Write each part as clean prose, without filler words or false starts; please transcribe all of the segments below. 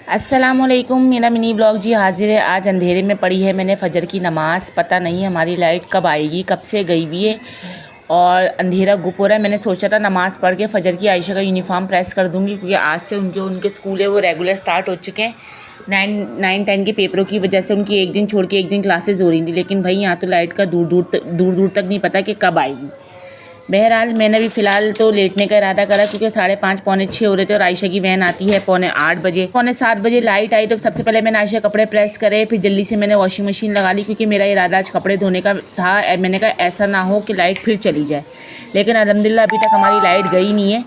अस्सलामुअलैकुम। मेरा mini blog जी हाजिर है। आज अंधेरे में पढ़ी है मैंने फ़जर की नमाज़। पता नहीं हमारी लाइट कब आएगी, कब से गई हुई है और अंधेरा गुप हो रहा है। मैंने सोचा था नमाज़ पढ़ के फ़जर की आयशा का यूनिफ़ॉर्म प्रेस कर दूँगी, क्योंकि आज से उनके स्कूल है वो रेगुलर स्टार्ट हो चुके हैं। 9, 10 के पेपरों की वजह से उनकी एक दिन छोड़ के एक दिन क्लासेस हो रही थी। लेकिन भाई यहाँ तो लाइट का दूर दूर तक नहीं पता कि कब आएगी। बहरहाल मैंने भी फ़िलहाल तो लेटने का इरादा करा, क्योंकि 5:30 पौने 6 हो रहे थे और आयशा की वैन आती है पौने 8 बजे। पौने 7 बजे लाइट आई तो सबसे पहले मैंने आयशा कपड़े प्रेस करे, फिर जल्दी से मैंने वॉशिंग मशीन लगा ली, क्योंकि मेरा इरादा आज कपड़े धोने का था। मैंने कहा ऐसा ना हो कि लाइट फिर चली जाए। लेकिन अल्हम्दुलिल्लाह अभी तक हमारी लाइट गई नहीं है।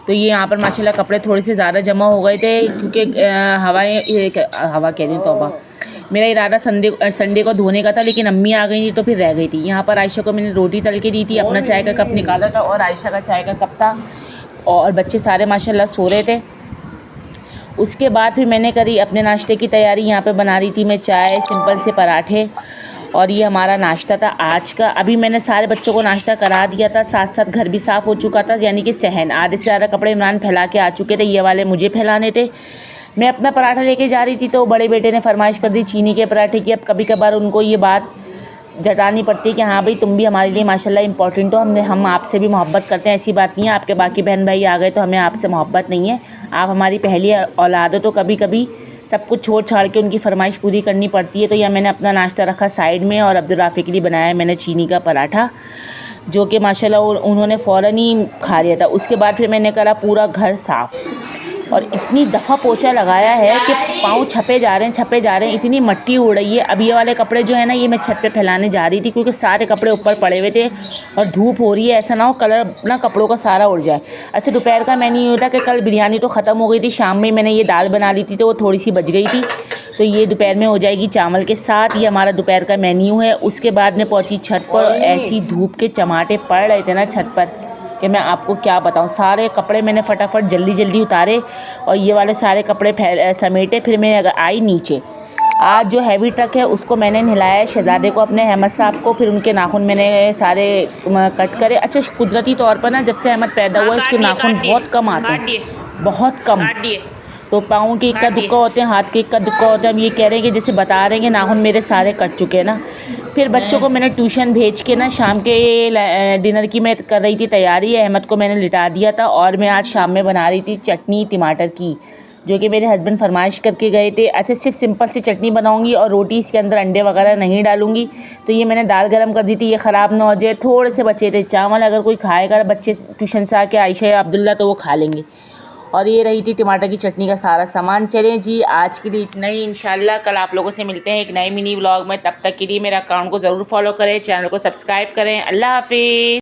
तो ये यहाँ पर माशाल्लाह कपड़े थोड़े से ज़्यादा जमा हो गए थे, क्योंकि हवा कह रही हूँ, तौबा। मेरा इरादा संडे को धोने का था, लेकिन अम्मी आ गई थी तो फिर रह गई थी। यहाँ पर आयशा को मैंने रोटी तल के दी थी, अपना चाय का कप निकाला था और आयशा का चाय का कप था, और बच्चे सारे माशाल्लाह सो रहे थे। उसके बाद फिर मैंने करी अपने नाश्ते की तैयारी। यहाँ पे बना रही थी मैं चाय, सिंपल से पराठे, और ये हमारा नाश्ता था आज का। अभी मैंने सारे बच्चों को नाश्ता करा दिया था, साथ साथ घर भी साफ़ हो चुका था, यानी कि सहन। आधे से ज़्यादा कपड़े इमरान फैला के आ चुके थे, ये वाले मुझे फैलाने थे। मैं अपना पराठा लेके जा रही थी तो बड़े बेटे ने फरमाइश कर दी चीनी के पराठे की। अब कभी कभार उनको ये बात जतानी पड़ती है कि हाँ भाई तुम भी हमारे लिए माशाल्लाह इम्पोर्टेंट हो, हम आपसे भी मोहब्बत करते हैं। ऐसी बात नहीं है आपके बाकी बहन भाई आ गए तो हमें आपसे मोहब्बत नहीं है, आप हमारी पहली औलाद हो। तो कभी कभी सब कुछ छोड़ छाड़ के उनकी फरमाइश पूरी करनी पड़ती है। तो यह मैंने अपना नाश्ता रखा साइड में, और अब्दुल राफ़ी के लिए बनाया मैंने चीनी का पराठा, जो कि माशाल्लाह उन्होंने फ़ौरन ही खा लिया था। उसके बाद फिर मैंने करा पूरा घर साफ़, और इतनी दफ़ा पोछा लगाया है कि पाँव छपे जा रहे हैं, इतनी मिट्टी उड़ रही है। अब ये वाले कपड़े जो है ना, ये मैं छत पे फैलाने जा रही थी, क्योंकि सारे कपड़े ऊपर पड़े हुए थे और धूप हो रही है, ऐसा ना हो कलर ना कपड़ों का सारा उड़ जाए। अच्छा, दोपहर का मेन्यू ये था कि कल बिरयानी तो ख़त्म हो गई थी, शाम में मैंने ये दाल बना ली थी तो वो थोड़ी सी बच गई थी, तो ये दोपहर में हो जाएगी चावल के साथ। ये हमारा दोपहर का मेन्यू है। उसके बाद मैं पहुँची छत पर, ऐसी धूप के चमाटे पड़ रहे थे ना छत पर कि मैं आपको क्या बताऊं। सारे कपड़े मैंने फटाफट जल्दी उतारे और ये वाले सारे कपड़े समेटे। फिर मैं आई नीचे। आज जो हैवी ट्रक है उसको मैंने नहलाया शहज़ादे को, अपने अहमद साहब को, फिर उनके नाखून मैंने सारे कट करे। अच्छा, कुदरती तौर पर ना जब से अहमद पैदा हुआ इसके नाखून बहुत कम आते हैं, बहुत कम। तो पाँव के इक्का दुक्का होते हैं, हाथ के इक्का दुक्का होते हैं। हम ये कह रहे हैं कि जैसे बता रहे हैं कि नाखून मेरे सारे कट चुके हैं ना। फिर बच्चों को मैंने ट्यूशन भेज के ना शाम के डिनर की मैं कर रही थी तैयारी। अहमद को मैंने लिटा दिया था, और मैं आज शाम में बना रही थी चटनी टमाटर की, जो कि मेरे हस्बैंड फरमाइश करके गए थे। अच्छा, सिर्फ सिंपल सी चटनी बनाऊंगी और रोटी इसके अंदर अंडे वगैरह नहीं डालूंगी। तो ये मैंने दाल गरम कर दी थी, ये ख़राब ना हो जाए। थोड़े से बचे थे चावल, अगर कोई खाएगा बच्चे ट्यूशन से आके आयशा या अब्दुल्ला तो वो खा लेंगे। और ये रही थी टमाटर की चटनी का सारा सामान। चलें जी, आज के लिए इतना ही। इंशाल्लाह कल आप लोगों से मिलते हैं एक नए मिनी व्लॉग में। तब तक के लिए मेरा अकाउंट को ज़रूर फॉलो करें, चैनल को सब्सक्राइब करें। अल्लाह हाफिज़।